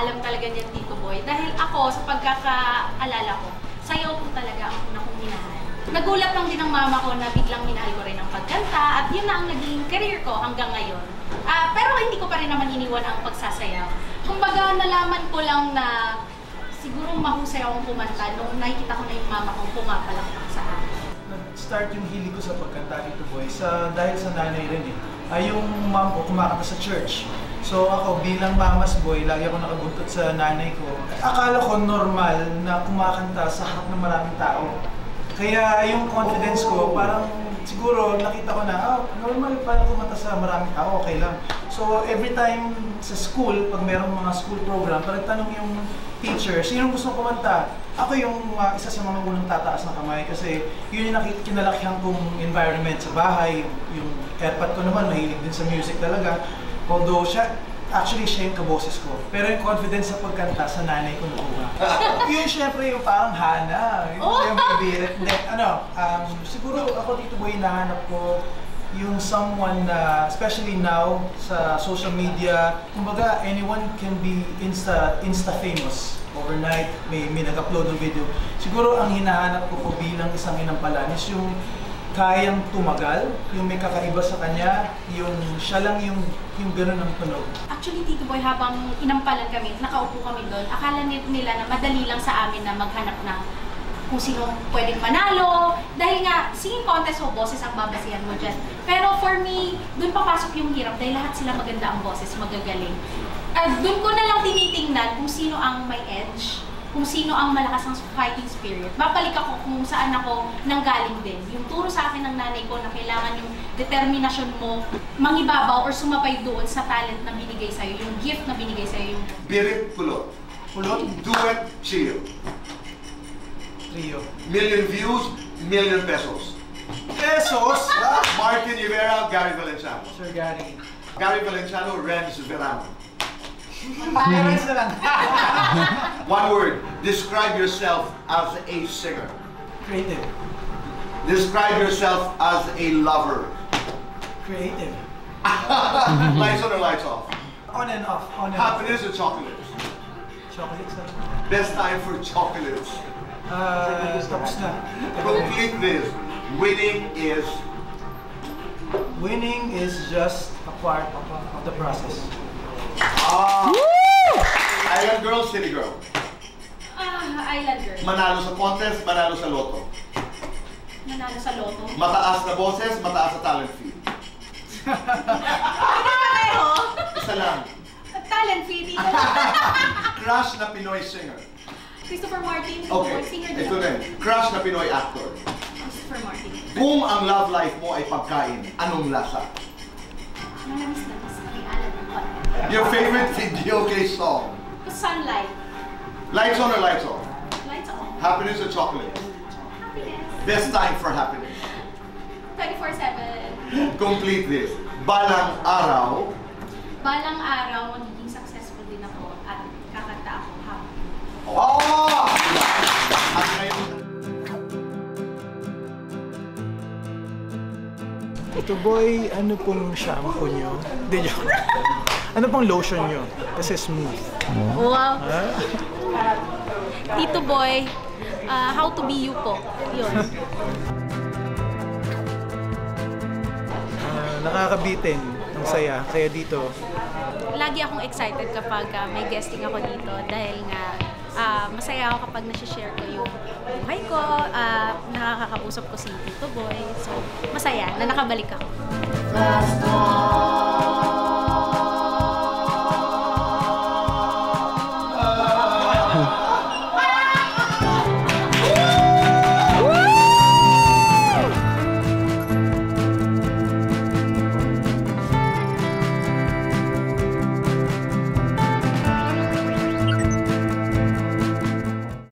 alam talaga niyan, Tito Boy. Dahil ako, sa pagkakaalala ko, sayaw po talaga ang una kong minahal. Nagulat lang din ang mama ko na biglang minahal ko rin ang pagkanta at yun na ang naging career ko hanggang ngayon. Pero hindi ko pa rin naman iniwan ang pagsasayaw. Kumbaga, nalaman ko lang na siguro mahusay akong kumanta nung nakikita ko na yung mama kong pumapalakpak sa akin. Nag-start yung hilig ko sa pagkanta, Tito Boy, dahil sa nanay rin eh. Yung mom ko kumakanta sa church. So ako bilang mama's boy, lagi ako nakabuntot sa nanay ko. Akala ko normal na kumakanta sa harap ng maraming tao. Kaya yung confidence ko, parang siguro nakita ko na, normal pala kumanta sa maraming tao, okay lang. So every time sa school, pag merong mga school program, pag nagtanong yung teacher, sino gusto kumanta? Ako yung isa sa mga unang tataas ng kamay kasi yun yung kinalakihan kong environment sa bahay. Yung airpod ko naman, mahilig din sa music talaga. Although actually siya yung kaboses ko. Pero yung confidence sa pagkanta sa nanay ko nakuha. Yun syempre yung parang hana. Yung mabibirit. Siguro ako Tito Boy, nahanap ko yung someone na, especially now sa social media, kumbaga anyone can be insta famous. Overnight, may nag-upload ng video. Siguro ang hinahanap ko po bilang isang inampalan is yung kayang tumagal, yung may kakaiba sa kanya, yung siya lang yung gano'n ang tunog. Actually, Tito Boy, habang inampalan kami, nakaupo kami doon, akala nila na madali lang sa amin na maghanap ng kung sino pwedeng manalo. Dahil nga, singing contest o boses ang babasihan mo dyan. Pero for me, doon papasok yung hirap dahil lahat sila maganda ang boses, magagaling. Doon ko na lang tinitingnan kung sino ang may edge, kung sino ang malakas ng fighting spirit. Babalik ako kung saan ako nanggaling din. Yung turo sa akin ng nanay ko na kailangan yung determinasyon mo mangibabaw or sumapay doon sa talent na binigay sa'yo, yung gift na binigay sa'yo. Yung Birit, kulot. Kulot? Duet, trio. Trio. Million views, million pesos. Pesos? Martin Rivera, Gary Valenciano. Sir Gary. Gary Valenciano, Renz Verano. Parents na lang. One word, describe yourself as a singer. Creative. Describe yourself as a lover. Creative. Lights on or lights off? On and off. On and off. Happiness or chocolates? Chocolates na. Best time for chocolates. Tapos na. Complete this. Winning is just a part of the process. Island girl, city girl. Island girl. Manalo sa contest, manalo sa loto. Manalo sa loto. Mataas na boses, mataas na talent fee. Ano pareho? Isa lang. Talent fee dito. Crush na Pinoy singer. Christopher Martin, Okay, singer ito rin. Crush na Pinoy actor. Christopher Martin. Kung ang love life mo ay pagkain, anong lasa? Malamis na mas alam ng pot. Your favorite video game song? Sunlight. Lights on or lights off? Lights on. Happiness or chocolate? Happiness. Best time for happiness. 24/7. Complete this. Balang araw. Balang araw, magiging successful din ako at kakanta ako happy. Oh! At ngayon, Tito Boy, ano pong shampoo nyo? Hindi joke. Ano pong lotion nyo? Kasi smooth. Wow! Tito Boy, how to be you po. Yun. Nakakabitin. Ang saya. Kaya dito. Lagi akong excited kapag may guesting ako dito dahil nga masaya ako kapag nasi-share ko yung buhay ko, nakakausap ko si Tito Boy. So, masaya na nakabalik ako.